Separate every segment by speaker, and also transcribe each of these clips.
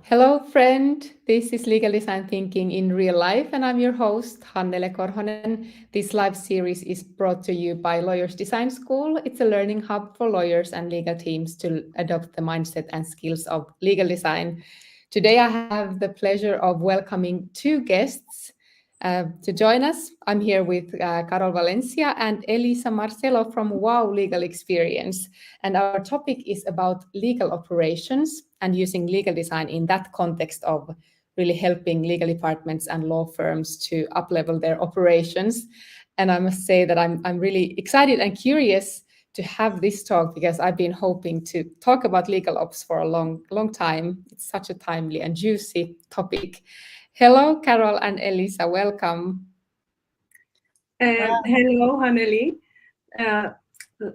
Speaker 1: Hello, friend. This is Legal Design Thinking in Real Life, and I'm your host, Hannele Korhonen. This live series is brought to you by Lawyers Design School. It's a learning hub for lawyers and legal teams to adopt the mindset and skills of legal design. Today, I have the pleasure of welcoming two guests to join us. I'm here with Karol Valencia and Elisa Marcelo from Wow Legal Experience. And our topic is about legal operations and using legal design in that context of really helping legal departments and law firms to uplevel their operations. And I must say that I'm really excited and curious to have this talk because I've been hoping to talk about legal ops for a long time. It's such a timely and juicy topic. Hello, Karol and Elisa. Welcome.
Speaker 2: Hello, Minelly. Uh,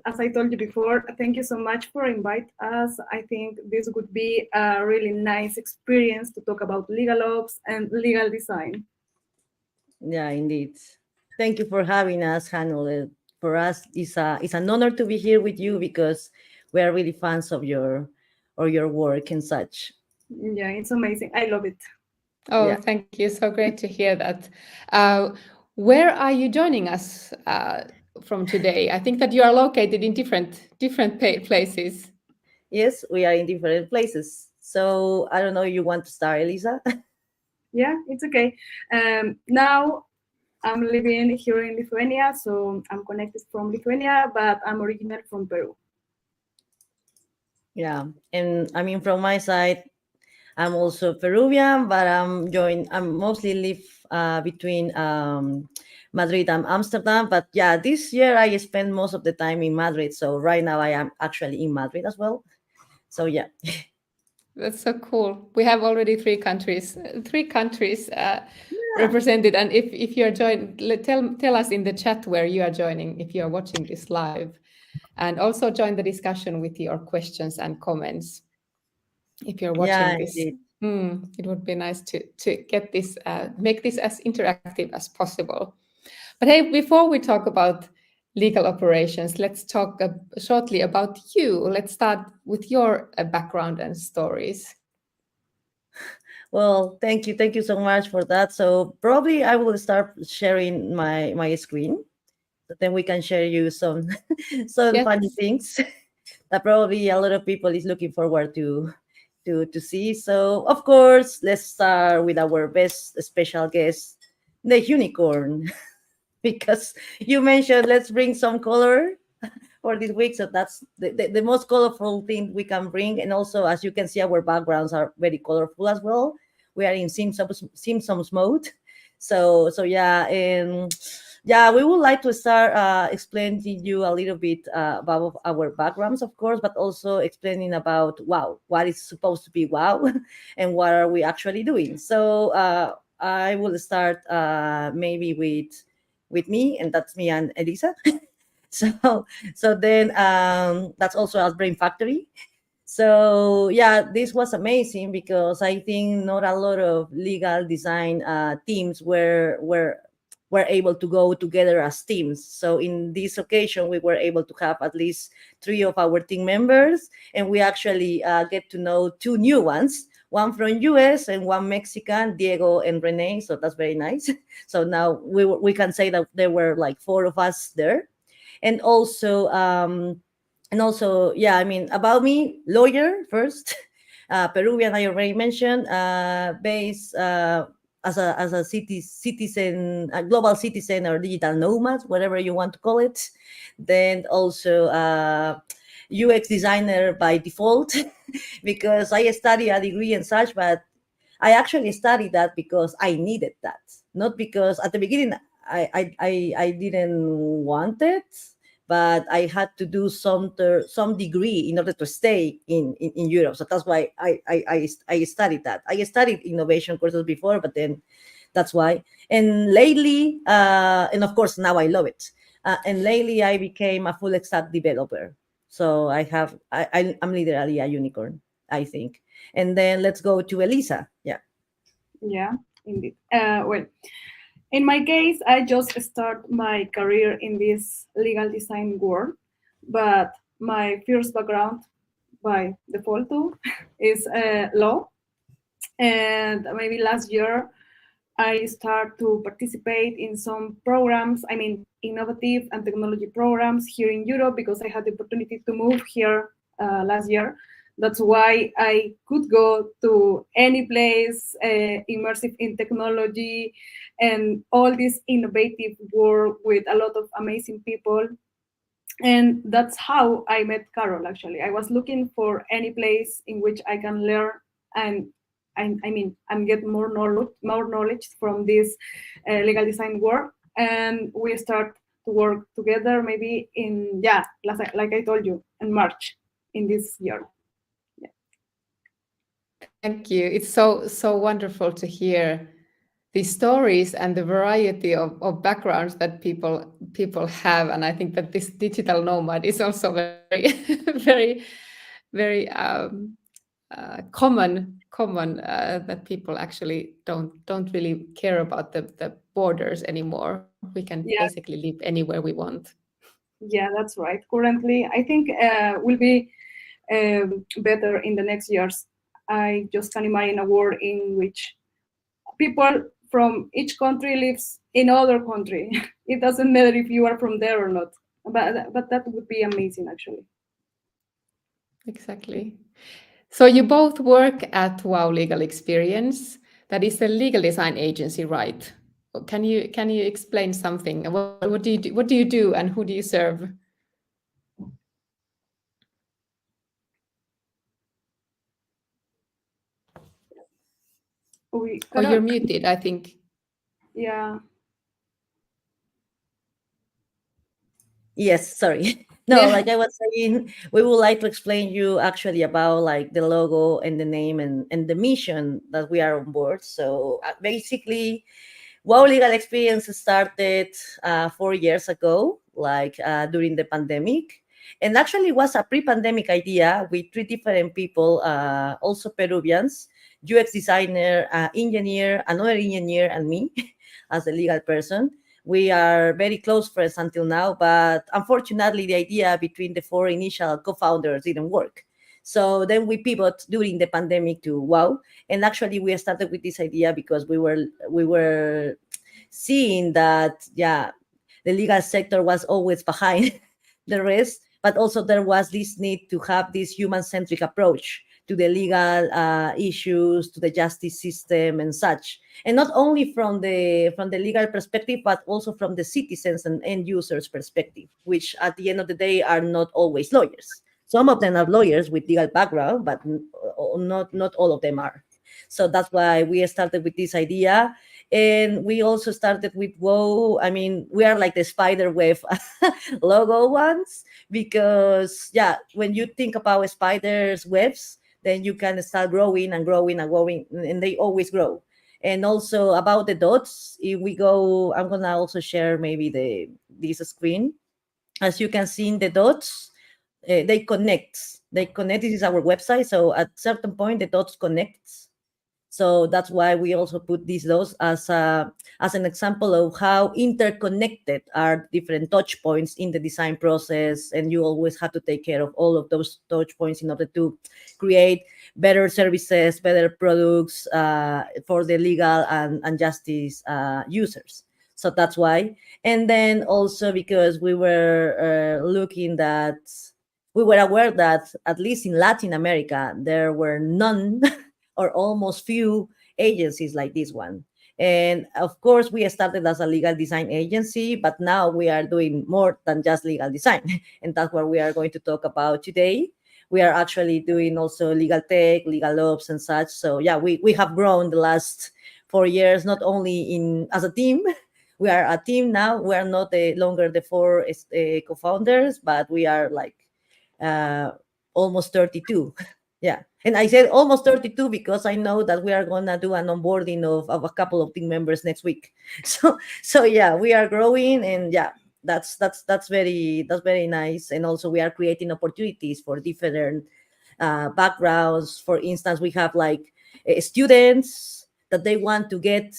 Speaker 2: as I told you before, thank you so much for inviting us. I think this would be a really nice experience to talk about legal ops and legal design.
Speaker 3: Yeah, indeed. Thank you for having us, Hannah. For us, it's an honor to be here with you because we are really fans of your work and such.
Speaker 2: Yeah, it's amazing. I love it.
Speaker 1: Oh,
Speaker 3: Yeah.
Speaker 1: thank you. So great to hear that. Uh, where are you joining us from today? I think that you are located in different places.
Speaker 3: Yes, we are in different places. So I don't know. You want to start, Elisa?
Speaker 2: Yeah, it's okay. Now I'm living here in Lithuania, so I'm connected from Lithuania, but I'm original from Peru.
Speaker 3: Yeah, and I mean from my side, I'm also Peruvian, but I'm mostly live between Madrid and Amsterdam. But yeah, this year I spend most of the time in Madrid. So right now I am actually in Madrid as well. So yeah.
Speaker 1: That's so cool. We have already three countries
Speaker 3: Yeah.
Speaker 1: represented. And if you are joined, tell us in the chat where you are joining if you are watching this live, and also join the discussion with your questions and comments if you're watching
Speaker 3: Yeah,
Speaker 1: this.
Speaker 3: indeed.
Speaker 1: It would be nice to get this make this as interactive as possible. But hey, before we talk about legal operations, let's talk shortly about you. Let's start with your background and stories.
Speaker 3: Well, thank you so much for that. So probably I will start sharing my screen. So then we can share you some some funny
Speaker 1: Yes.
Speaker 3: things that probably a lot of people is looking forward to see. So of course, let's start with our best special guest, the unicorn, because you mentioned let's bring some color for this week. So that's the most colorful thing we can bring. And also, as you can see, our backgrounds are very colorful as well. We are in Simpsons mode. So yeah, and yeah, we would like to start explaining to you a little bit about our backgrounds, of course, but also explaining about wow, what is supposed to be wow, and what are we actually doing. So I will start maybe with me, and that's me and Elisa. So then that's also our brain factory. So yeah, this was amazing because I think not a lot of legal design teams were able to go together as teams. So in this occasion we were able to have at least 3 of our team members, and we actually get to know 2 new ones, one from US and one Mexican, Diego and Renee. So that's very nice. So now we can say that there were like 4 of us there. And also yeah, I mean, about me, lawyer first. Peruvian, I already mentioned, based as a citizen, a global citizen, or digital nomad, whatever you want to call it. Then also UX designer by default, because I studied a degree and such, but I actually studied that because I needed that, not because at the beginning I didn't want it, but I had to do some degree in order to stay in Europe. So that's why I studied that. I studied innovation courses before, but then that's why. And lately, and of course now I love it. And lately I became a full stack developer. So I'm literally a unicorn, I think. And then let's go to Elisa. Yeah.
Speaker 2: Yeah, indeed. Well, in my case, I just start my career in this legal design world, but my first background by default too is law. And maybe last year, I start to participate in some programs, I mean, innovative and technology programs here in Europe, because I had the opportunity to move here last year. That's why I could go to any place immersive in technology and all this innovative work with a lot of amazing people. And that's how I met Karol, actually. I was looking for any place in which I can learn, and I mean, and get more knowledge from this legal design work. And we start to work together maybe in, yeah, like I told you, in March in this year. Yeah.
Speaker 1: Thank you. It's so wonderful to hear the stories and the variety of backgrounds that people have. And I think that this digital nomad is also very, very common that people actually don't really care about the borders anymore. We can
Speaker 2: Yeah.
Speaker 1: basically live anywhere we want.
Speaker 2: Yeah, that's right. Currently, I think will be better in the next years. I just can imagine a world in which people from each country lives in other country. It doesn't matter if you are from there or not. But that would be amazing, actually.
Speaker 1: Exactly. So you both work at Wow Legal Experience. That is a legal design agency, right? Can you explain something? What do you do? What do you do, and who do you serve? Oh, you're
Speaker 2: Karol,
Speaker 1: muted, I think.
Speaker 2: yeah.
Speaker 3: Yes, sorry. No,
Speaker 1: Yeah.
Speaker 3: like I was saying, we would like to explain you actually about like the logo and the name and the mission that we are on board. So basically, Wow Legal Experience started 4 years ago, like during the pandemic. And actually was a pre-pandemic idea with three different people, also Peruvians, UX designer, engineer, another engineer, and me as a legal person. We are very close friends until now, but unfortunately, the idea between the four initial co-founders didn't work. So then we pivot during the pandemic to Wow, and actually we started with this idea because we were seeing that, yeah, the legal sector was always behind the rest, but also there was this need to have this human-centric approach to the legal issues, to the justice system and such, and not only from the legal perspective, but also from the citizens and end users perspective, which at the end of the day are not always lawyers. Some of them are lawyers with legal background, but not all of them are. So that's why we started with this idea. And we also started with Whoa. I mean, we are like the spider web logo ones, because yeah, when you think about spiders webs, then you can start growing and growing and growing, and they always grow. And also about the dots, if we go, I'm gonna also share maybe this screen. As you can see in the dots, they connect. This is our website, so at certain point the dots connect. So that's why we also put these those as an example of how interconnected are different touch points in the design process, and you always have to take care of all of those touch points in order to create better services, better products for the legal and justice users. So that's why. And then also because we were looking that we were aware that at least in Latin America there were none or almost few agencies like this one. And of course, we started as a legal design agency, but now we are doing more than just legal design. And that's what we are going to talk about today. We are actually doing also legal tech, legal ops, and such. So yeah, we have grown the last 4 years, not only in as a team. We are a team now. We are not longer the four co-founders, but we are like uh, almost 32. Yeah. And I said almost 32 because I know that we are gonna do an onboarding of a couple of team members next week. So yeah, we are growing, and yeah, that's very nice. And also we are creating opportunities for different backgrounds. For instance, we have like students that they want to get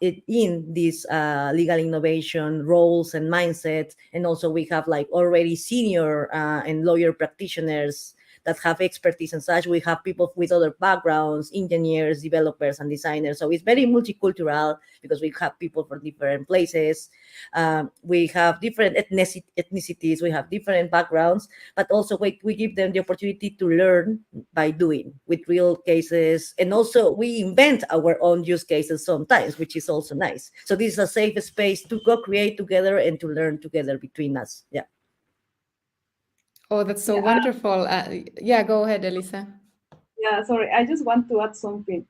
Speaker 3: it in these legal innovation roles and mindset. And also we have like already senior and lawyer practitioners that have expertise and such. We have people with other backgrounds, engineers, developers, and designers. So it's very multicultural because we have people from different places. We have different ethnicities. We have different backgrounds, but also we give them the opportunity to learn by doing with real cases. And also we invent our own use cases sometimes, which is also nice. So this is a safe space to co-create together and to learn together between us. Yeah.
Speaker 1: Oh, that's so
Speaker 2: Yeah.
Speaker 1: wonderful. Yeah, go ahead, Elisa.
Speaker 2: Yeah, sorry, I just want to add something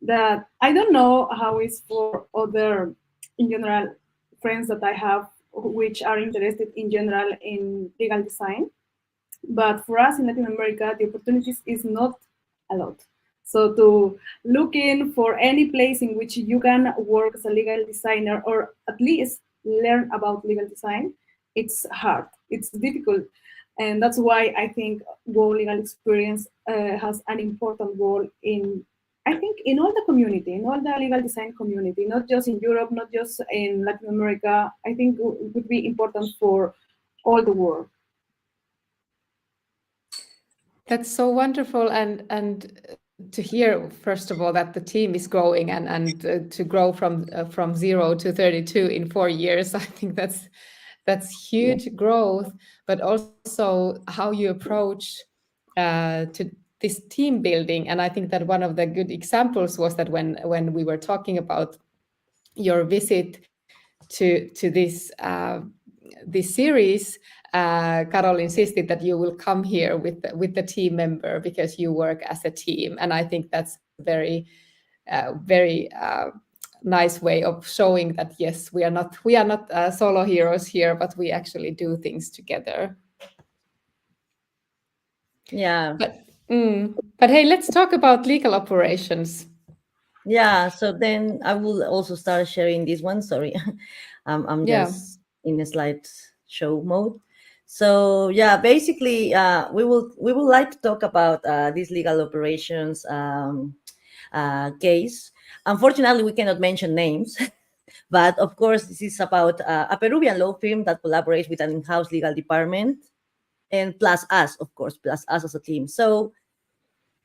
Speaker 2: that I don't know how it's for other, in general, friends that I have which are interested in general in legal design. But for us in Latin America, the opportunities is not a lot. So to looking for any place in which you can work as a legal designer or at least learn about legal design, it's hard, it's difficult. And that's why I think World Legal Experience has an important role in, I think, in all the community, in all the legal design community, not just in Europe, not just in Latin America. I think it would be important for all the world.
Speaker 1: That's so wonderful, and to hear first of all that the team is growing and to grow from 0 to 32 in 4 years. I think that's huge growth, but also how you approach to this team building. And I think that one of the good examples was that when we were talking about your visit to this series, Karol insisted that you will come here with the team member because you work as a team, and I think that's a very nice way of showing that yes, we are not solo heroes here, but we actually do things together.
Speaker 3: Yeah.
Speaker 1: But hey, let's talk about legal operations.
Speaker 3: Yeah, so then I will also start sharing this one. Sorry, I'm
Speaker 1: Yeah.
Speaker 3: just in a slideshow mode. So yeah, basically, we would like to talk about this legal operations case. Unfortunately, we cannot mention names, but of course, this is about a Peruvian law firm that collaborates with an in-house legal department, and plus us, of course, plus us as a team. So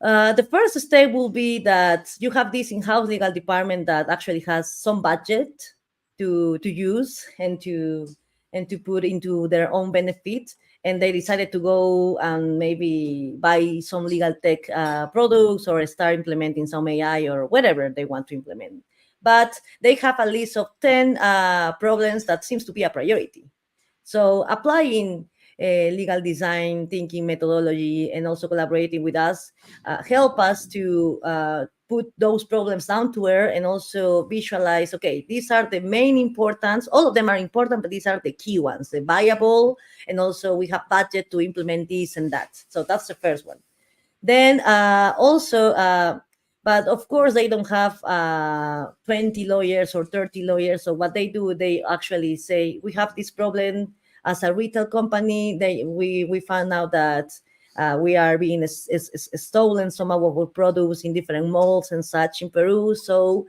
Speaker 3: the first step will be that you have this in-house legal department that actually has some budget to use and to put into their own benefit, and they decided to go and maybe buy some legal tech products or start implementing some AI or whatever they want to implement. But they have a list of 10 problems that seems to be a priority. So applying legal design thinking methodology and also collaborating with us help us to put those problems down to earth and also visualize, okay, these are the main importance. All of them are important, but these are the key ones, the viable, and also we have budget to implement this and that. So that's the first one. Then but of course, they don't have 20 lawyers or 30 lawyers. So what they do, they actually say, we have this problem as a retail company. We found out that we are being stolen some of our products in different malls and such in Peru. So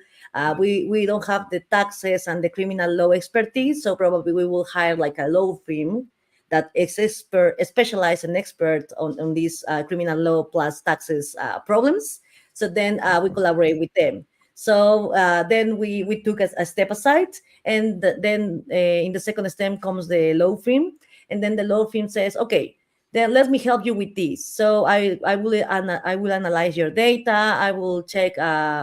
Speaker 3: we don't have the taxes and the criminal law expertise. So probably we will hire like a law firm that is specialized and expert on these criminal law plus taxes problems. So then we collaborate with them. So then we took a step aside, and then in the second step comes the law firm, and then the law firm says, okay, then let me help you with this. So I will analyze your data. I will check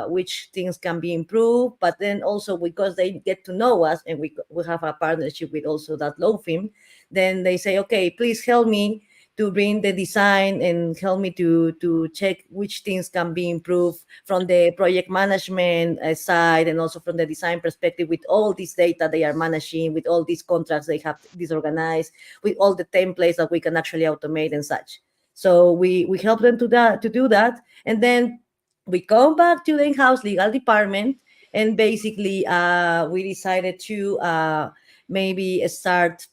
Speaker 3: which things can be improved. But then also because they get to know us and we have a partnership with also that law firm, then they say, okay, please help me to bring the design and help me to check which things can be improved from the project management side and also from the design perspective with all this data they are managing, with all these contracts they have disorganized, with all the templates that we can actually automate and such. So we help them to do that. And then we come back to the in-house legal department, and basically we decided to maybe start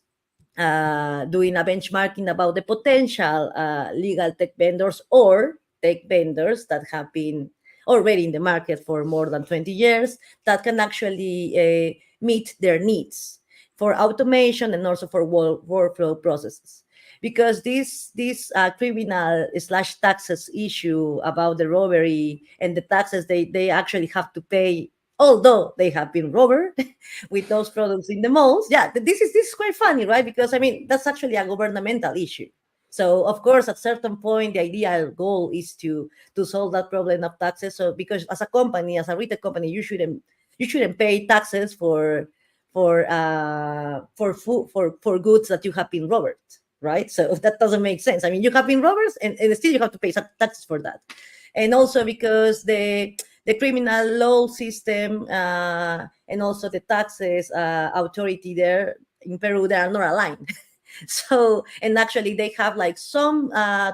Speaker 3: doing a benchmarking about the potential legal tech vendors or tech vendors that have been already in the market for more than 20 years that can actually meet their needs for automation and also for workflow processes. because this criminal slash taxes issue about the robbery and the taxes they actually have to pay, although they have been robbed with those products in the malls. Yeah, this is quite funny, right? Because I mean, that's actually a governmental issue. So of course, at certain point, the ideal goal is to solve that problem of taxes. So because as a company, as a retail company, you shouldn't pay taxes for food for goods that you have been robbed, right? So that doesn't make sense. I mean, you have been robbers, and still you have to pay some taxes for that. And also because the criminal law system and also the taxes authority there in Peru, they are not aligned. So, and actually they have like some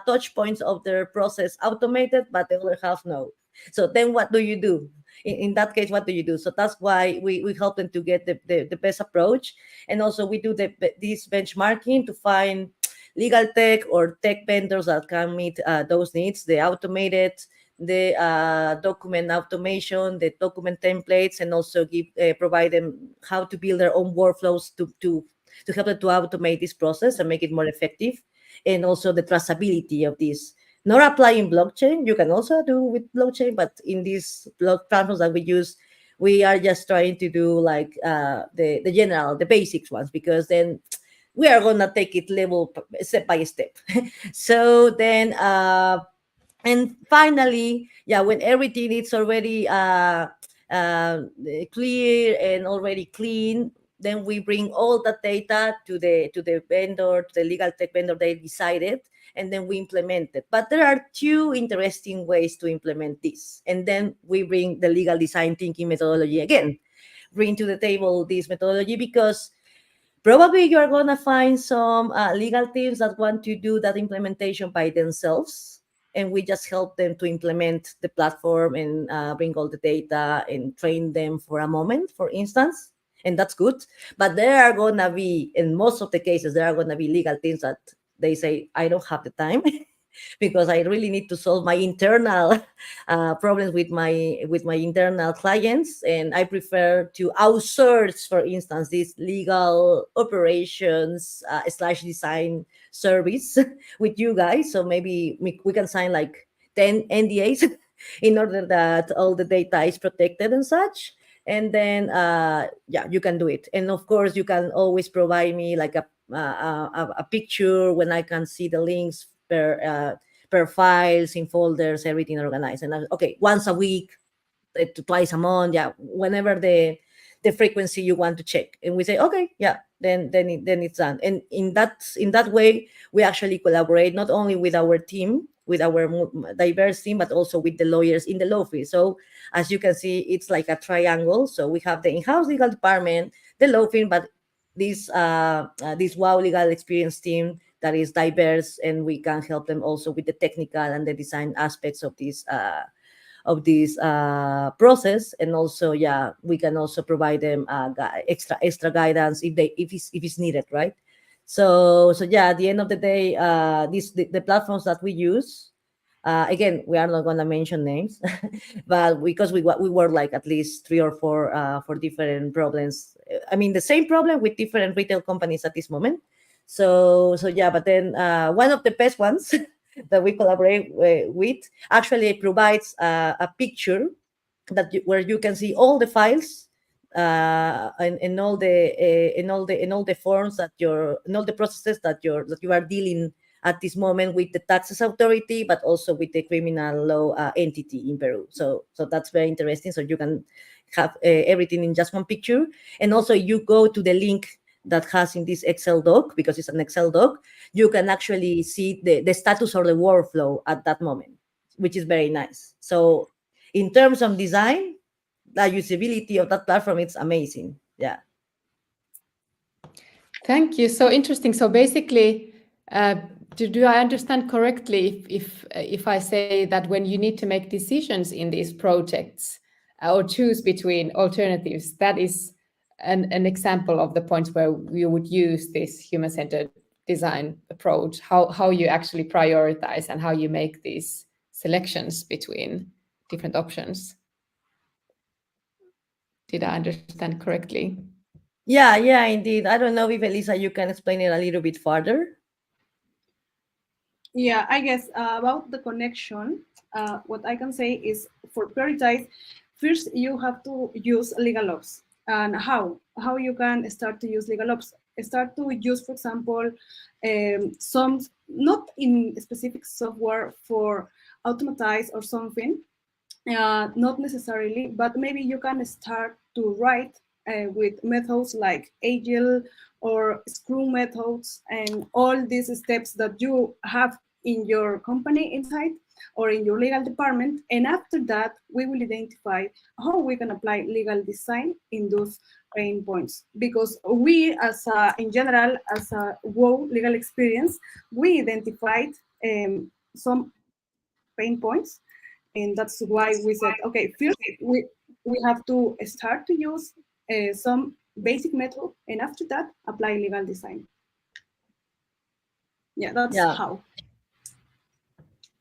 Speaker 3: touch points of their process automated, but the other half no. So then what do you do? In that case, what do you do? So that's why we help them to get the best approach. And also we do this benchmarking to find legal tech or tech vendors that can meet those needs, the automated, the document automation, the document templates, and also provide them how to build their own workflows to help them to automate this process and make it more effective, and also the traceability of this. Not applying blockchain, you can also do with blockchain, but in these block platforms that we use, we are just trying to do like the general, the basics ones, because then we are gonna take it step by step. So then and finally, yeah, when everything is already clear and already clean, then we bring all the data to the vendor, to the legal tech vendor they decided, and then we implement it. But there are two interesting ways to implement this. And then we bring the legal design thinking methodology again, bring to the table this methodology, because probably you are going to find some legal teams that want to do that implementation by themselves. And we just help them to implement the platform and bring all the data and train them for a moment, for instance. And that's good. But there are going to be, in most of the cases, there are going to be legal teams that they say, I don't have the time because I really need to solve my internal problems with my internal clients, and I prefer to outsource, for instance, this legal operations slash design service with you guys. So maybe we can sign like 10 NDAs in order that all the data is protected and such. And then yeah, you can do it. And of course, you can always provide me like a picture when I can see the links per files in folders, everything organized. And okay, once a week, twice a month, yeah, whenever the frequency you want to check. And we say, okay, yeah, then it's done. And in that way, we actually collaborate not only with our team, with our diverse team, but also with the lawyers in the law firm. So as you can see, it's like a triangle. So we have the in-house legal department, the law firm, but this wow legal experience team that is diverse, and we can help them also with the technical and the design aspects of this process. And also, yeah, we can also provide them extra guidance if it's needed, right? So yeah, at the end of the day, the platforms that we use, again, we are not going to mention names, but because we work like at least 3 or 4 for different problems. I mean, the same problem with different retail companies at this moment. So yeah, but then one of the best ones that we collaborate with actually provides a picture where you can see all the files and all the forms that and all the processes that you are dealing at this moment with the taxes authority, but also with the criminal law entity in Peru. So that's very interesting. So you can have everything in just one picture. And also you go to the link that has in this Excel doc, because it's an Excel doc, you can actually see the status or the workflow at that moment, which is very nice. So in terms of design, the usability of that platform, it's amazing. Yeah.
Speaker 1: Thank you. So interesting. So basically, do I understand correctly if I say that when you need to make decisions in these projects or choose between alternatives, that is an example of the points where you would use this human-centered design approach, how you actually prioritize and how you make these selections between different options? Did I understand correctly?
Speaker 3: Yeah, indeed. I don't know if Elisa, you can explain it a little bit further.
Speaker 2: Yeah, I guess about the connection, what I can say is for prioritize, first you have to use legal ops. And how you can start to use legal ops? Start to use, for example, some, not in specific software for automatize or something, not necessarily, but maybe you can start to write with methods like Agile or Scrum methods and all these steps that you have in your company inside or in your legal department. And after that, we will identify how we can apply legal design in those pain points. Because we, as in general, as a WOW legal experience, we identified some pain points, and that's why we said, okay, first we have to start to use some basic method, and after that apply legal design. Yeah, that's
Speaker 3: Yeah,
Speaker 2: how.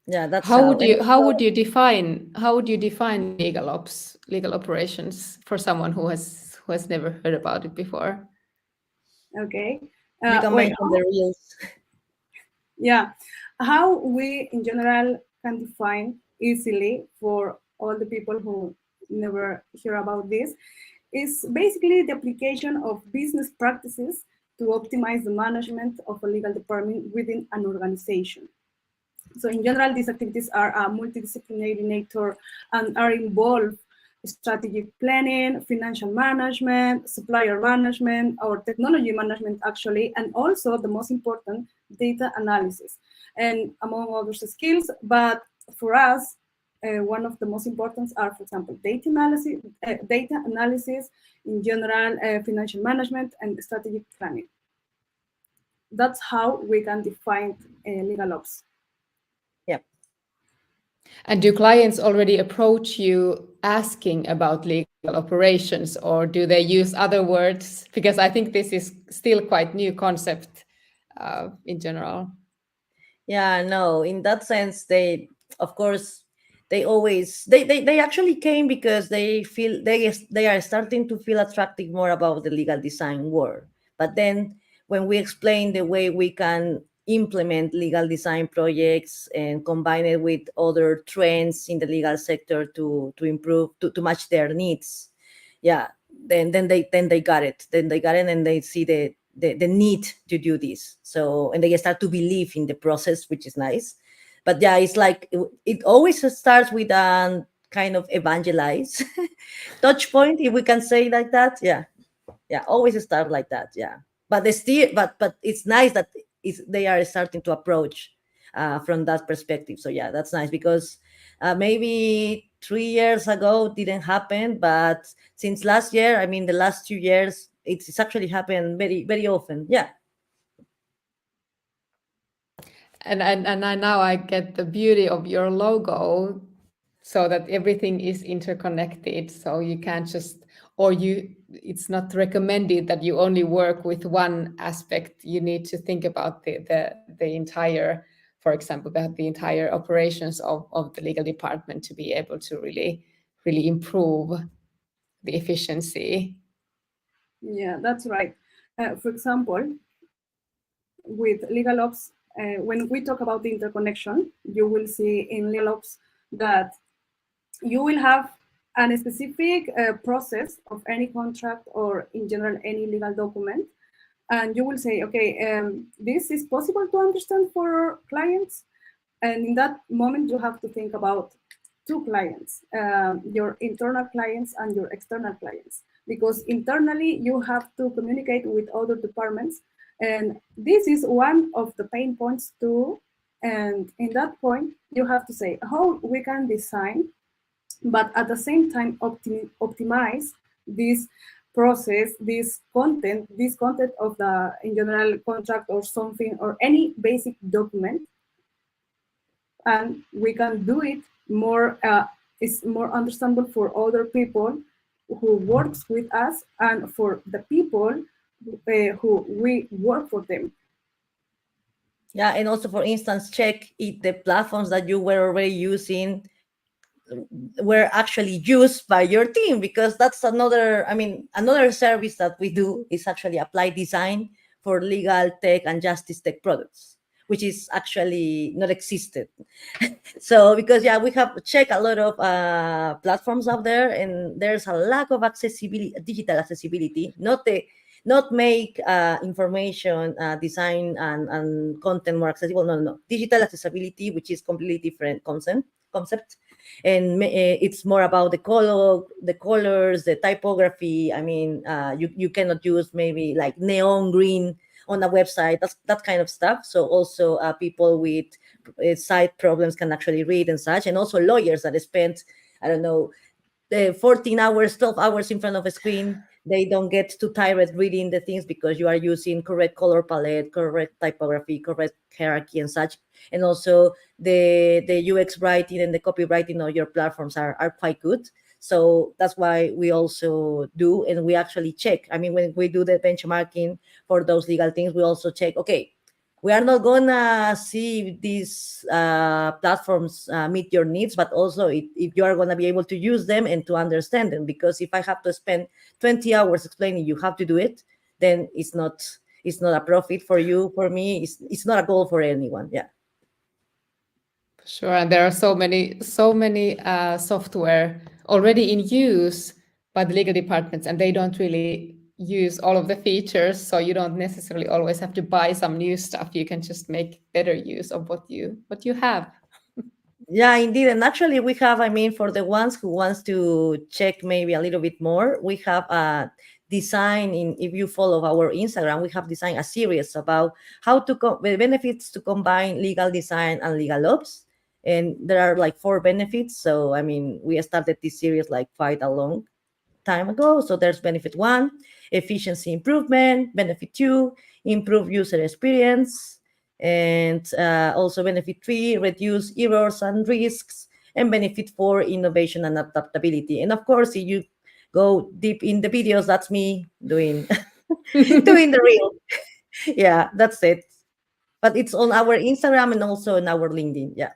Speaker 3: yeah, that's
Speaker 1: How
Speaker 3: how.
Speaker 1: would
Speaker 3: And
Speaker 1: you define legal ops, legal operations for someone who has never heard about it before?
Speaker 2: Okay.
Speaker 3: you can
Speaker 2: Wait,
Speaker 3: mention the reels.
Speaker 2: yeah, how we in general can define easily for all the people who never hear about this is basically the application of business practices to optimize the management of a legal department within an organization. So in general, these activities are multidisciplinary in nature and are involved strategic planning, financial management, supplier management, or technology management actually, and also the most important, data analysis, and among other skills. But for us, one of the most important are, for example, data analysis in general, financial management, and strategic planning. That's how we can define legal ops.
Speaker 3: Yeah.
Speaker 1: And do clients already approach you asking about legal operations, or do they use other words? Because I think this is still quite new concept in general.
Speaker 3: Yeah, no, in that sense, they, of course, they always, they actually came because they feel they are starting to feel attractive more about the legal design world. But then when we explain the way we can implement legal design projects and combine it with other trends in the legal sector to improve, to match their needs, yeah, then they got it. Then they got it, and they see the need to do this. So, and they start to believe in the process, which is nice. But yeah, it's like it always starts with a kind of evangelize touch point, if we can say like that. Yeah, always start like that. Yeah, but they still, but it's nice that they are starting to approach from that perspective. So yeah, that's nice, because maybe 3 years ago didn't happen, but since last year, I mean the last 2 years, it's actually happened very, very often. Yeah.
Speaker 1: And I now I get the beauty of your logo, so that everything is interconnected. So you can't just, or you, it's not recommended that you only work with one aspect. You need to think about the entire, for example, the entire operations of the legal department to be able to really improve the efficiency.
Speaker 2: Yeah, that's right. For example, with legal ops, when we talk about the interconnection, you will see in legal ops that you will have a specific process of any contract or in general any legal document, and you will say, okay, this is possible to understand for clients, and in that moment you have to think about two clients, your internal clients and your external clients, because internally you have to communicate with other departments, and this is one of the pain points too. And in that point you have to say how we can design, but at the same time optimize this process, this content of the in general contract or something or any basic document, and we can do it more, it's more understandable for other people who works with us and for the people who we work for them.
Speaker 3: Yeah, and also, for instance, check if the platforms that you were already using were actually used by your team, because that's another, I mean, another service that we do is actually apply design for legal tech and justice tech products. which is actually not existed. So because we have checked a lot of platforms out there, and there's a lack of accessibility, digital accessibility, not make information design and content more accessible. No, digital accessibility, which is completely different concept, and it's more about the colors, the typography. I mean, you cannot use maybe like neon green on a website, that kind of stuff. So also people with sight problems can actually read and such, and also lawyers that spend, I don't know, 14 hours, 12 hours in front of a screen. They don't get too tired reading the things because you are using correct color palette, correct typography, correct hierarchy and such. And also the UX writing and the copywriting of your platforms are quite good. So that's why we also do, and we actually check. I mean, when we do the benchmarking for those legal things, we also check, okay, we are not gonna see these platforms meet your needs, but also if you are gonna be able to use them and to understand them. Because if I have to spend 20 hours explaining you have to do it, then it's not a profit for you. For me, it's not a goal for anyone. Yeah.
Speaker 1: Sure, and there are so many software already in use by the legal departments, and they don't really use all of the features, so you don't necessarily always have to buy some new stuff. You can just make better use of what you have.
Speaker 3: Yeah, indeed. And actually we have, I mean, for the ones who wants to check maybe a little bit more, we have a design if you follow our Instagram, we have designed a series about how to the benefits to combine legal design and legal ops. And there are like 4 benefits. So, I mean, we started this series like quite a long time ago. So there's benefit 1, efficiency improvement; benefit 2, improve user experience; and also benefit 3, reduce errors and risks; and benefit 4, innovation and adaptability. And of course, if you go deep in the videos, that's me doing doing the real. Yeah, that's it. But it's on our Instagram and also on our LinkedIn. Yeah.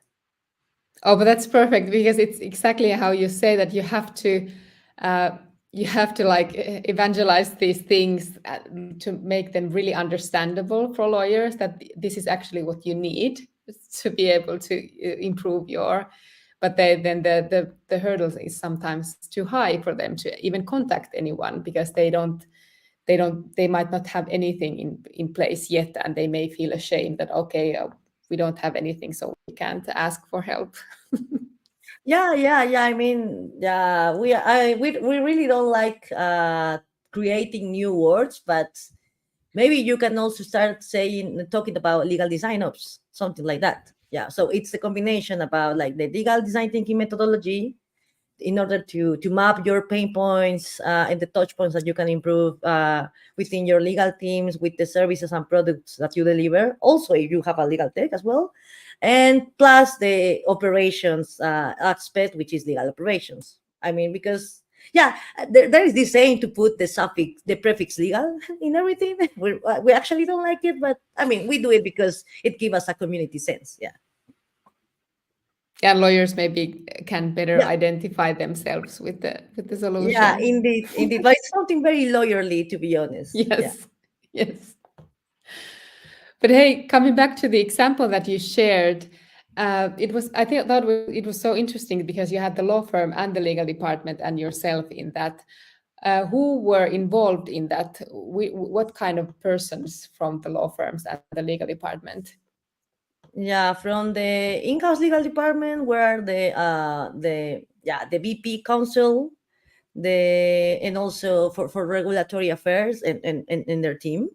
Speaker 1: Oh, but that's perfect, because it's exactly how you say that you have to like evangelize these things to make them really understandable for lawyers, that this is actually what you need to be able to improve your. But then the hurdles is sometimes too high for them to even contact anyone, because they might not have anything in place yet, and they may feel ashamed that, okay, we don't have anything, so we can't ask for help.
Speaker 3: Yeah. I mean, yeah, we really don't like creating new words, but maybe you can also start talking about legal design ops, something like that. Yeah. So it's the combination about like the legal design thinking methodology in order to map your pain points and the touch points that you can improve within your legal teams with the services and products that you deliver. Also, if you have a legal tech as well, and plus the operations aspect, which is legal operations. I mean, because there is this saying to put the prefix legal in everything. We actually don't like it, but I mean, we do it because it gives us a community sense. Yeah.
Speaker 1: Yeah, lawyers maybe can better identify themselves with the solution.
Speaker 3: Yeah, indeed. But it's something very lawyerly, to be honest.
Speaker 1: Yes. But hey, coming back to the example that you shared, it was so interesting because you had the law firm and the legal department and yourself in that. Who were involved in that? What kind of persons from the law firms and the legal department?
Speaker 3: Yeah, from the in-house legal department were the VP counsel, and also for regulatory affairs and their team.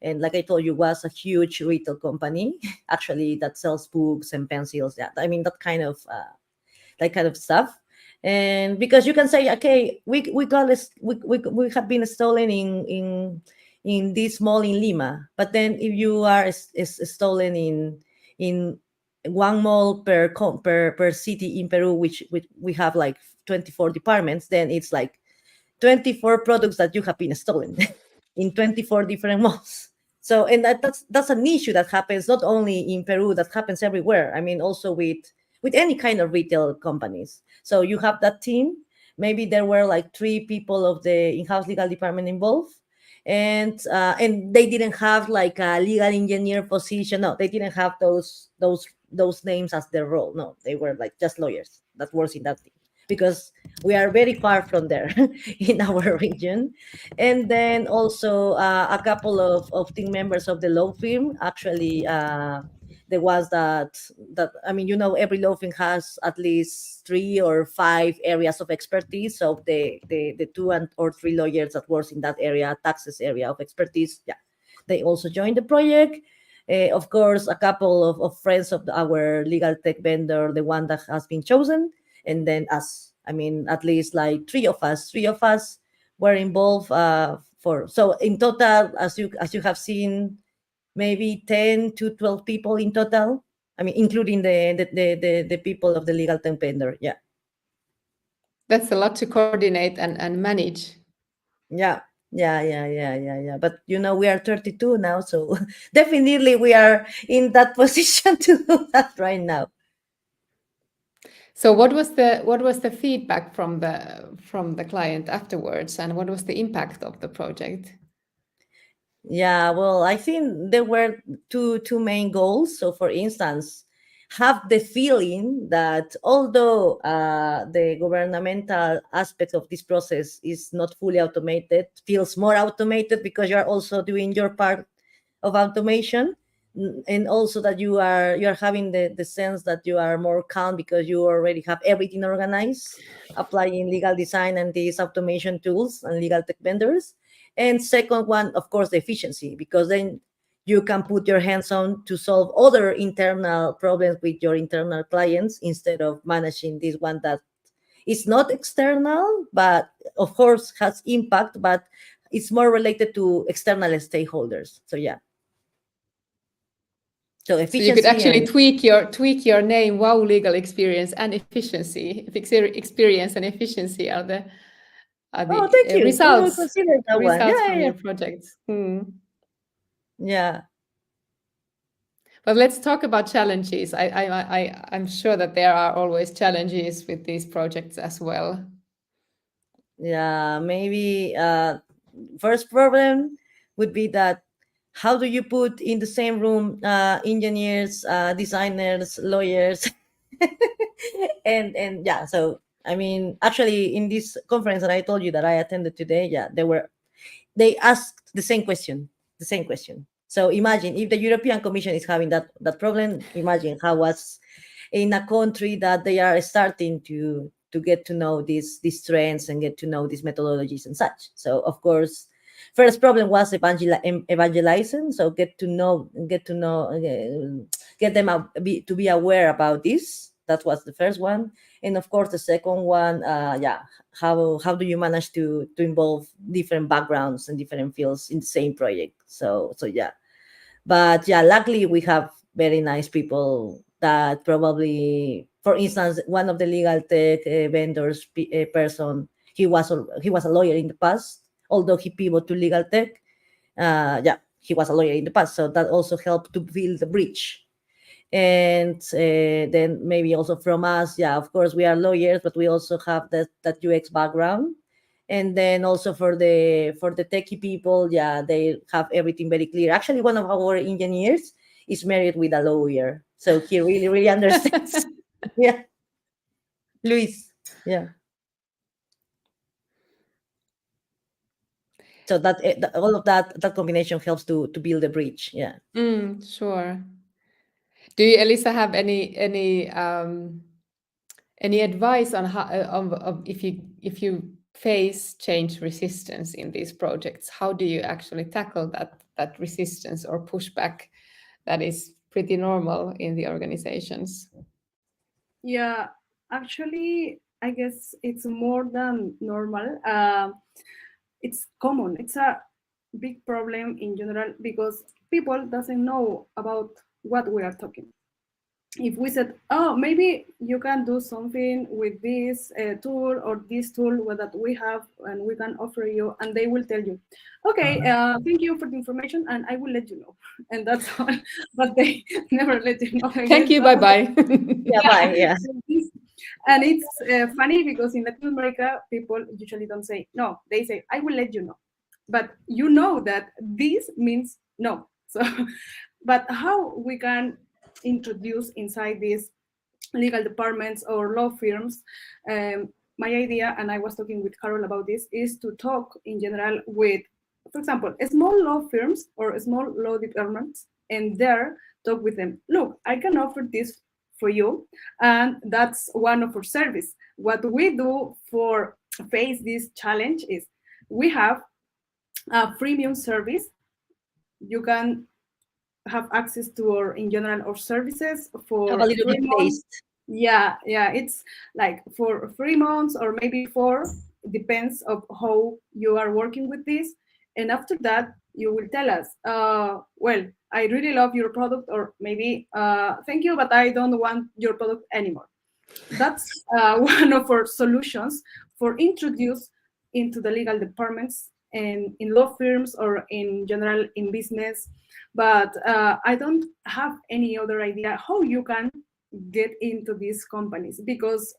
Speaker 3: And like I told you, was a huge retail company actually that sells books and pencils. Yeah, I mean that kind of stuff. And because you can say, okay, we have been stolen in this mall in Lima, but then if you are stolen in one mall per city in Peru, which we have like 24 departments, then it's like 24 products that you have been stolen in 24 different malls. So, and that's an issue that happens not only in Peru, that happens everywhere. I mean, also with any kind of retail companies. So you have that team. Maybe there were like 3 people of the in-house legal department involved, and they didn't have like a legal engineer position. No, they didn't have those names as their role. No, they were like just lawyers that works in that team, because we are very far from there in our region. And then also a couple of team members of the law firm, actually the ones that I mean, every law firm has at least 3 or 5 areas of expertise. So the 2 or 3 lawyers that works in that area, taxes area of expertise, yeah, they also joined the project. Of course, a couple of friends of our legal tech vendor, the one that has been chosen, and then us. I mean, at least like three of us were involved. So in total, as you have seen, maybe 10 to 12 people in total. I mean, including the people of the legal tech vendor. Yeah.
Speaker 1: That's a lot to coordinate and manage.
Speaker 3: Yeah. But we are 32 now, so definitely we are in that position to do that right now.
Speaker 1: So what was the feedback from the client afterwards, and what was the impact of the project?
Speaker 3: Yeah, well, I think there were two main goals. So, for instance, have the feeling that although the governmental aspect of this process is not fully automated, feels more automated because you are also doing your part of automation, and also that you're having the sense that you are more calm because you already have everything organized, applying legal design and these automation tools and legal tech vendors. And second one, of course, the efficiency, because then you can put your hands on to solve other internal problems with your internal clients instead of managing this one that is not external, but of course has impact, but it's more related to external stakeholders. So yeah. So efficiency.
Speaker 1: So you could actually tweak your name. Wow, legal experience and efficiency. Experience and efficiency are the
Speaker 3: thank you.
Speaker 1: results.
Speaker 3: Consider that one.
Speaker 1: Results
Speaker 3: Yeah,
Speaker 1: from
Speaker 3: yeah.
Speaker 1: your projects.
Speaker 3: Yeah.
Speaker 1: But let's talk about challenges. I'm sure that there are always challenges with these projects as well.
Speaker 3: Yeah, maybe first problem would be that how do you put in the same room engineers, designers, lawyers, and yeah. So I mean, actually, in this conference that I told you that I attended today, yeah, they asked the same question. So imagine if the European Commission is having that problem. Imagine how was in a country that they are starting to get to know these trends and get to know these methodologies and such. So of course, first problem was evangelizing. So get them to be aware about this. That was the first one. And of course, the second one, how do you manage to involve different backgrounds and different fields in the same project? So yeah, but yeah, luckily we have very nice people that probably, for instance, one of the legal tech vendors person, he was a lawyer in the past, although he pivoted to legal tech. He was a lawyer in the past, so that also helped to build the bridge. And then maybe also from us, yeah, of course we are lawyers, but we also have that UX background. And then also for the techie people, yeah, they have everything very clear. Actually, one of our engineers is married with a lawyer, so he really understands. Yeah, Luis. Yeah. So that all of that combination helps to build a bridge. Yeah.
Speaker 1: Sure. Do you, Elisa, have any advice on how if you face change resistance in these projects? How do you actually tackle that resistance or pushback that is pretty normal in the organizations?
Speaker 2: Yeah, actually, I guess it's more than normal. It's common. It's a big problem in general because people doesn't know about what we are talking. If we said, oh, maybe you can do something with this tool or this tool that we have and we can offer you, and they will tell you, okay, thank you for the information and I will let you know. And that's all. But they never let you know.
Speaker 1: Thank you, bye-bye.
Speaker 3: Yeah, bye, yeah.
Speaker 2: And it's funny because in Latin America, people usually don't say, no, they say, I will let you know. but you know that this means no. So, but how we can introduce inside these legal departments or law firms? My idea, and I was talking with Karol about this, is to talk in general with, for example, small law firms or small law departments, and there talk with them. Look, I can offer this for you, and that's one of our service. What we do for face this challenge is we have a freemium service. You can have access to our, in general, our services for
Speaker 3: Have a little
Speaker 2: 3
Speaker 3: bit
Speaker 2: months.
Speaker 3: taste.
Speaker 2: Yeah, it's like for 3 months or maybe 4, depends of how you are working with this. And after that, you will tell us, well, I really love your product, or maybe thank you, but I don't want your product anymore. That's one of our solutions for introduce into the legal departments and in law firms or in general in business. But I don't have any other idea how you can get into these companies, because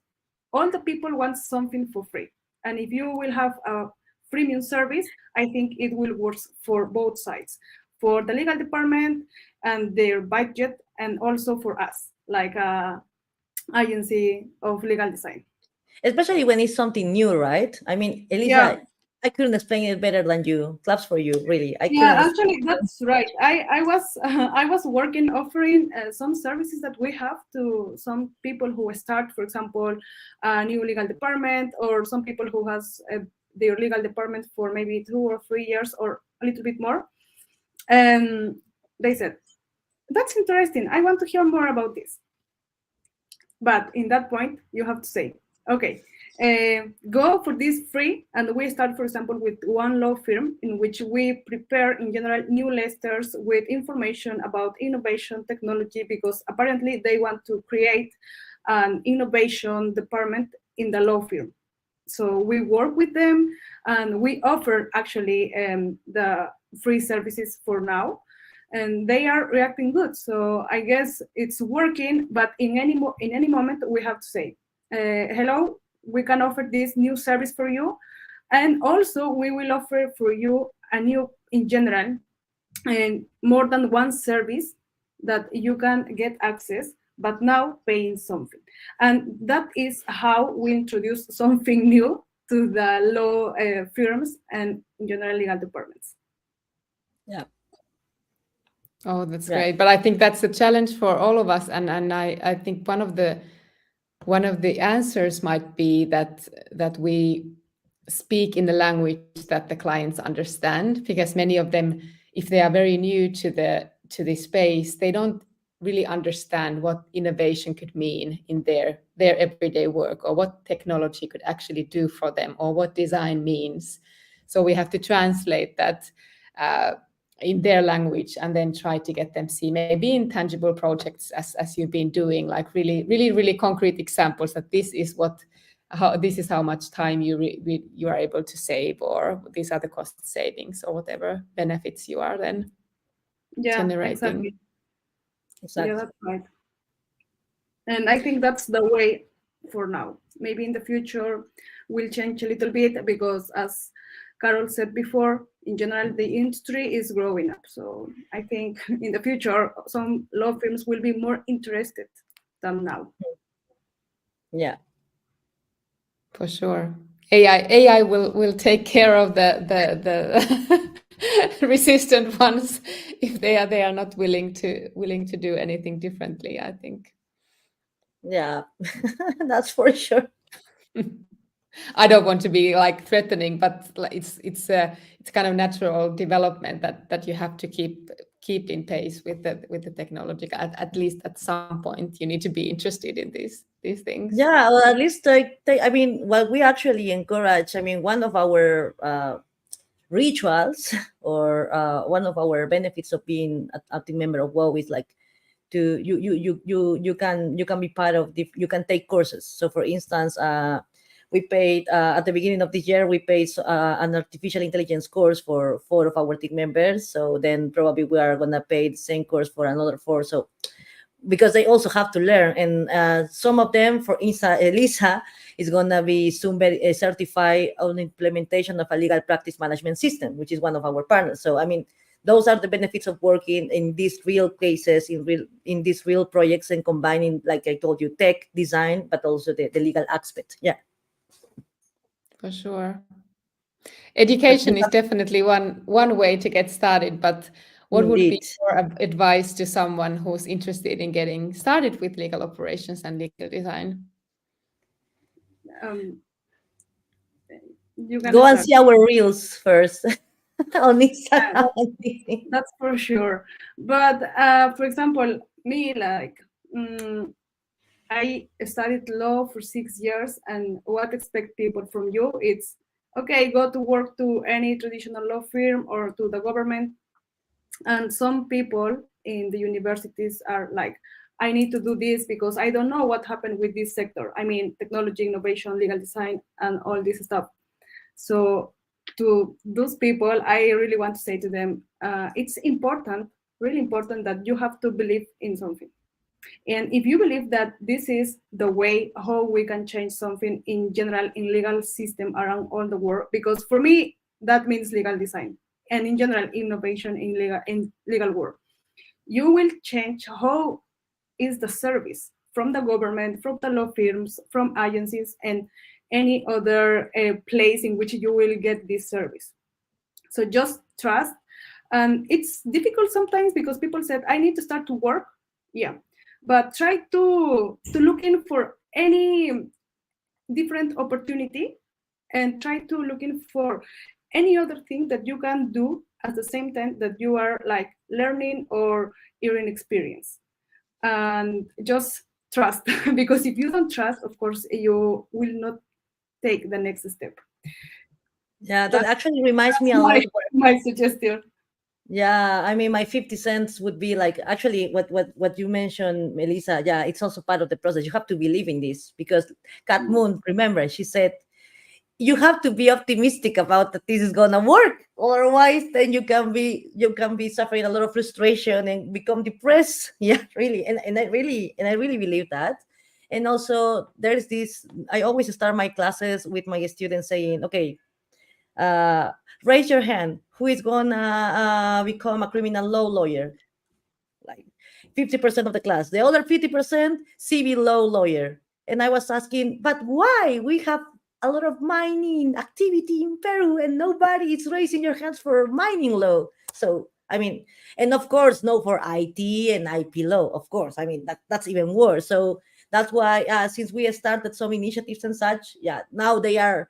Speaker 2: all the people want something for free. And if you will have a premium service, I think it will work for both sides, for the legal department and their budget, and also for us, like agency of legal design.
Speaker 3: Especially when it's something new, right? I mean,
Speaker 2: Yeah,
Speaker 3: Elisa, I couldn't explain it better than you. Claps for you, really. I
Speaker 2: yeah,
Speaker 3: couldn't explain.
Speaker 2: actually, that's right. I was I was working offering some services that we have to some people who start, for example, a new legal department, or some people who has their legal department for maybe 2 or 3 years or a little bit more. And they said, "That's interesting. I want to hear more about this." But in that point, you have to say, okay, go for this free. And we start, for example, with one law firm in which we prepare in general newsletters with information about innovation technology, because apparently they want to create an innovation department in the law firm. So we work with them, and we offer actually the free services for now, and they are reacting good. So I guess it's working. But in any moment, we have to say, hello, we can offer this new service for you, and also we will offer for you a new, in general, and more than one service that you can get access, but now paying something. And that is how we introduce something new to the law firms and in general legal departments.
Speaker 3: Yeah.
Speaker 1: Oh, that's
Speaker 3: Yeah.
Speaker 1: great. But I think that's a challenge for all of us. And I think one of the answers might be that we speak in the language that the clients understand, because many of them, if they are very new to the space, they don't really understand what innovation could mean in their everyday work, or what technology could actually do for them, or what design means. So we have to translate that in their language, and then try to get them see, maybe in tangible projects, as you've been doing, like really concrete examples, that this is how much time you are able to save, or these are the cost savings, or whatever benefits you are then generating.
Speaker 2: Yeah, that's right. And I think that's the way for now. Maybe in the future will change a little bit, because as Karol said before, in general, the industry is growing up. So I think in the future, some law firms will be more interested than now.
Speaker 3: Yeah.
Speaker 1: For sure. AI will take care of the resistant ones, if they are not willing to do anything differently, I think.
Speaker 3: Yeah. That's for sure.
Speaker 1: I don't want to be like threatening, but it's kind of natural development that you have to keep in pace with the technology. At least at some point, you need to be interested in these things.
Speaker 3: Yeah, well, at least I mean, well, we actually encourage. I mean, one of our rituals or one of our benefits of being a active member of WoW is like to you can be part of you can take courses. So, for instance, we paid at the beginning of this year, we paid an artificial intelligence course for 4 of our team members. So then probably we are gonna pay the same course for another 4. So because they also have to learn. And some of them, for instance, Elisa is going to be soon very certified on implementation of a legal practice management system, which is one of our partners. So, I mean, those are the benefits of working in these real cases, in these real projects, and combining, like I told you, tech, design, but also the legal aspect. Yeah.
Speaker 1: For sure. Education is definitely one way to get started, but what would be
Speaker 3: Indeed.
Speaker 1: your advice to someone who's interested in getting started with legal operations and legal design?
Speaker 2: You can
Speaker 3: Go and
Speaker 2: start.
Speaker 3: see our reels first on Instagram.
Speaker 2: That's for sure. But for example, me, like, I studied law for 6 years, and what expect people from you? It's okay, go to work to any traditional law firm or to the government. And some people in the universities are like, I need to do this because I don't know what happened with this sector. I mean, technology, innovation, legal design, and all this stuff. So to those people, I really want to say to them, it's important, really important, that you have to believe in something. And if you believe that this is the way how we can change something in general in legal system around all the world, because for me, that means legal design and in general innovation in legal world, you will change how is the service from the government, from the law firms, from agencies, and any other place in which you will get this service. So just trust. And it's difficult sometimes because people said, I need to start to work. Yeah. But try to look in for any different opportunity, and try to look in for any other thing that you can do at the same time that you are like learning or you're in experience. And just trust, because if you don't trust, of course, you will not take the next step.
Speaker 3: Yeah, that actually reminds me a
Speaker 2: my,
Speaker 3: lot.
Speaker 2: my suggestion.
Speaker 3: Yeah, I mean, my 50 cents would be like, actually, what you mentioned, Elisa. Yeah, it's also part of the process. You have to believe in this, because Kat Moon, remember, she said, you have to be optimistic about that this is gonna work. Otherwise, then you can be suffering a lot of frustration and become depressed. Yeah, really. And I really believe that. And also, there's this, I always start my classes with my students saying, okay, raise your hand, who is gonna become a criminal law lawyer? Like 50% of the class. The other 50%, civil law lawyer. And I was asking, but why? We have a lot of mining activity in Peru and nobody is raising your hands for mining law. So, I mean, and of course, no for IT and IP law, of course. I mean, that's even worse. So that's why, since we started some initiatives and such, yeah, now we are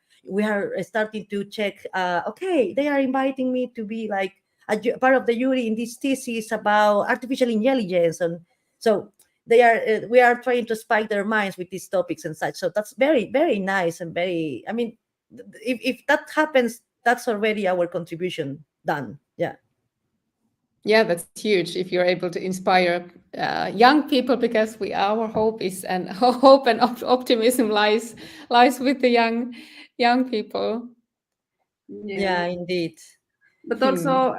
Speaker 3: starting to check, okay, they are inviting me to be like part of the jury in this thesis about artificial intelligence. And so we are trying to spike their minds with these topics and such. So that's very, very nice. And very, I mean, if that happens, that's already our contribution done. Yeah.
Speaker 1: Yeah, that's huge if you're able to inspire young people, because our hope is, and hope and optimism lies with the young people.
Speaker 3: Yeah, indeed.
Speaker 2: But also,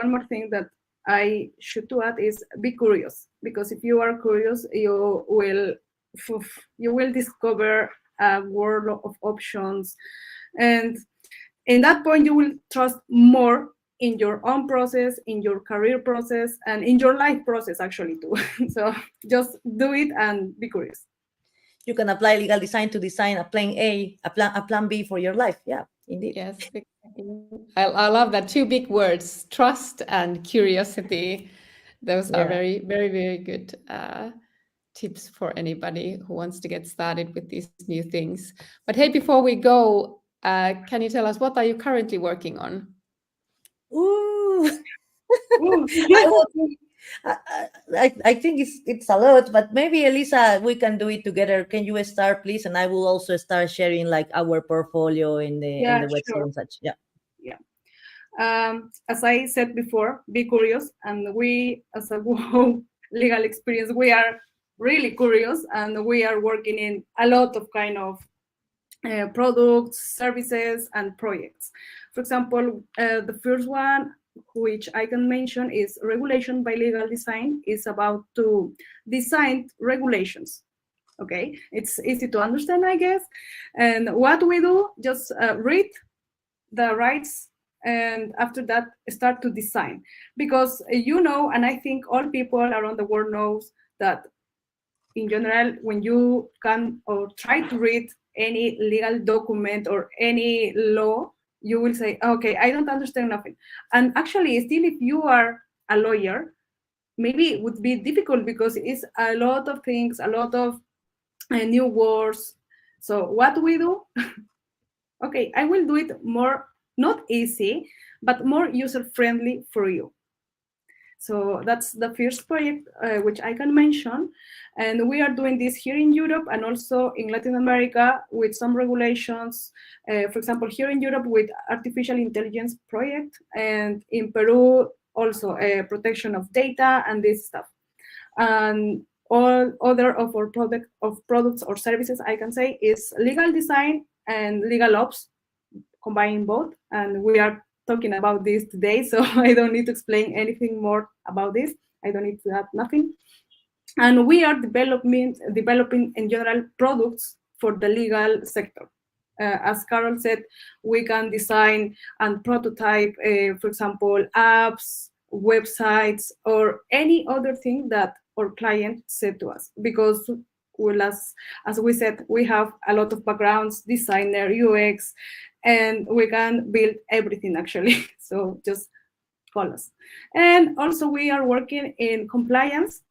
Speaker 2: one more thing that I should to add is be curious, because if you are curious, you will discover a world of options, and in that point, you will trust more in your own process, in your career process, and in your life process, actually, too. So just do it and be curious.
Speaker 3: You can apply legal design to design a plan A, a plan B for your life. Yeah, indeed.
Speaker 1: Yes, exactly. I love that. Two big words: trust and curiosity. Those are very, very, very good tips for anybody who wants to get started with these new things. But hey, before we go, can you tell us, what are you currently working on?
Speaker 3: Ooh.
Speaker 2: Ooh.
Speaker 3: I think it's a lot, but maybe Elisa, we can do it together. Can you start, please? And I will also start sharing like our portfolio in the website
Speaker 2: sure.
Speaker 3: and such. Yeah.
Speaker 2: Yeah. As I said before, be curious, and we, as a legal experience, we are really curious, and we are working in a lot of kind of products, services, and projects. For example, the first one which I can mention, is Regulation by Legal Design. Is about to design regulations. Okay, it's easy to understand, I guess. And what we do, just read the rights, and after that start to design, because and I think all people around the world knows that in general, when you can or try to read any legal document or any law, you will say, okay, I don't understand nothing. And actually, still, if you are a lawyer, maybe it would be difficult because it's a lot of things, a lot of new words. So what we do, okay, I will do it more, not easy, but more user-friendly for you. So that's the first project which I can mention. And we are doing this here in Europe and also in Latin America with some regulations. For example, here in Europe with artificial intelligence project, and in Peru also protection of data and this stuff. And all other of our products or services, I can say, is legal design and legal ops, combining both. And we are talking about this today, so I don't need to explain anything more about this. I don't need to add nothing. And we are developing in general products for the legal sector. As Karol said, we can design and prototype, for example, apps, websites, or any other thing that our client said to us. Because, well, as we said, we have a lot of backgrounds, designer, UX, and we can build everything actually. So just call us. And also we are working in compliance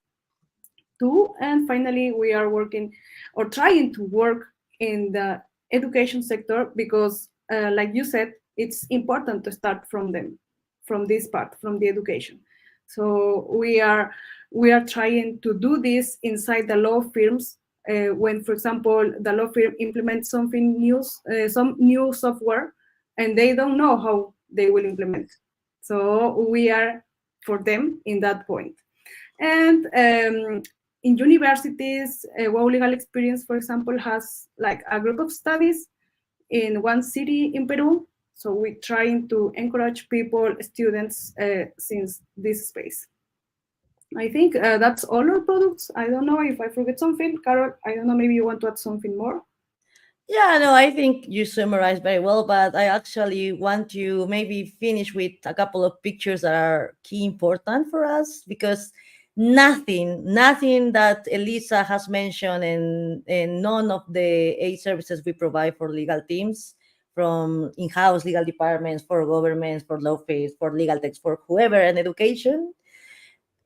Speaker 2: too. And finally, we are working or trying to work in the education sector because, like you said, it's important to start from this part, from the education. So we are trying to do this inside the law firms. When, for example, the law firm implements something new, some new software, and they don't know how they will implement. So we are for them in that point. And in universities, WOW Legal Experience, for example, has like a group of studies in one city in Peru. So we're trying to encourage people, students, since this space. I think that's all our products. I don't know if I forget something. Karol, I don't know, maybe you want to add something more?
Speaker 3: Yeah, no, I think you summarized very well, but I actually want to maybe finish with a couple of pictures that are key important for us, because nothing that Elisa has mentioned and none of the 8 services we provide for legal teams, from in-house legal departments, for governments, for law firms, for legal techs, for whoever, and education,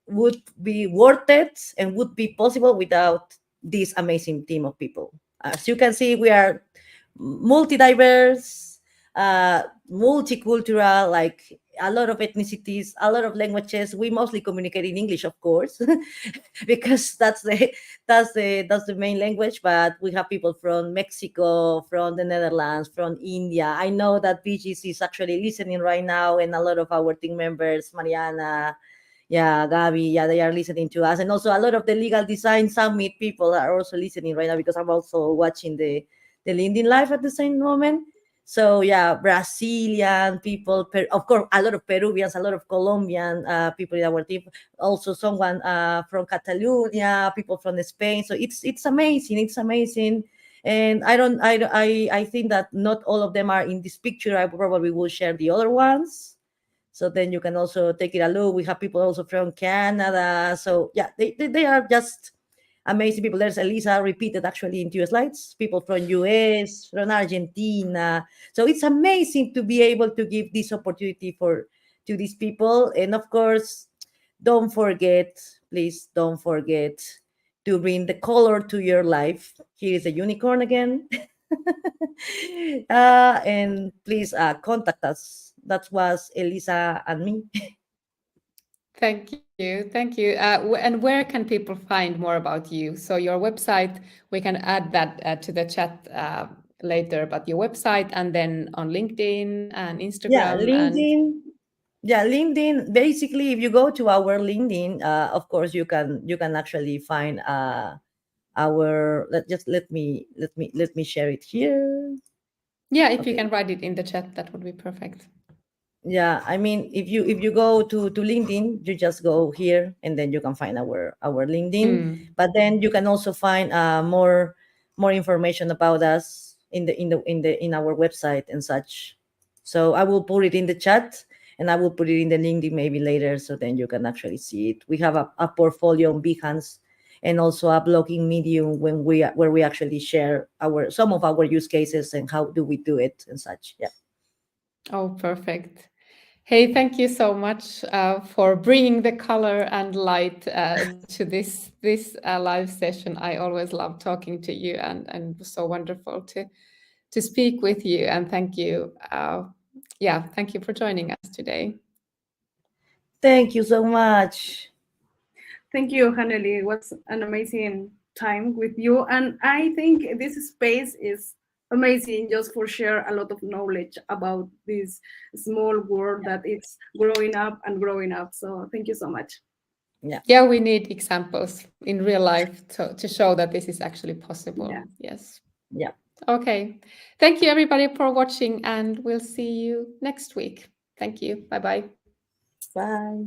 Speaker 3: would be worth it and would be possible without this amazing team of people. As you can see, we are multi-diverse, multicultural, like a lot of ethnicities, a lot of languages. We mostly communicate in English, of course, because that's the main language. But we have people from Mexico, from the Netherlands, from India. I know that BGC is actually listening right now, and a lot of our team members, Mariana, yeah, Gabi, yeah, they are listening to us. And also a lot of the Legal Design Summit people are also listening right now, because I'm also watching the LinkedIn Live at the same moment. So yeah, Brazilian people, of course, a lot of Peruvians, a lot of Colombian people in our team. Also someone from Catalonia, people from Spain. So it's amazing. It's amazing. And I think that not all of them are in this picture. I probably will share the other ones. So then you can also take it a look. We have people also from Canada. So yeah, they are just amazing people. There's Elisa repeated actually in 2 slides. People from US, from Argentina. So it's amazing to be able to give this opportunity to these people. And of course, don't forget, please don't forget to bring the color to your life. Here is a unicorn again. And please contact us. That was Elisa and me.
Speaker 1: Thank you. Thank you. And where can people find more about you? So your website, we can add that to the chat later, but your website, and then on LinkedIn and Instagram.
Speaker 3: Yeah, LinkedIn. Basically, if you go to our LinkedIn, of course you can actually find our. Let me share it here.
Speaker 1: Yeah, if you can write it in the chat, that would be perfect.
Speaker 3: Yeah, I mean, if you go to LinkedIn, you just go here and then you can find our LinkedIn.
Speaker 1: Mm.
Speaker 3: But then you can also find more information about us in our website and such. So I will put it in the chat and I will put it in the LinkedIn maybe later, so then you can actually see it. We have a portfolio on Behance and also a blogging medium where we actually share some of our use cases and how do we do it and such. Yeah.
Speaker 1: Oh, perfect. Hey, thank you so much for bringing the color and light to this live session. I always love talking to you, and it was so wonderful to speak with you. And thank you, thank you for joining us today.
Speaker 3: Thank you so much.
Speaker 2: Thank you, Minelly. It was an amazing time with you. And I think this space is amazing just for share a lot of knowledge about this small world that it's growing up and growing up. So thank you so much.
Speaker 1: Yeah, we need examples in real life to show that this is actually possible.
Speaker 2: Yeah.
Speaker 1: Yes.
Speaker 3: Yeah.
Speaker 1: Okay. Thank you, everybody, for watching, and we'll see you next week. Thank you. Bye-bye.
Speaker 3: Bye.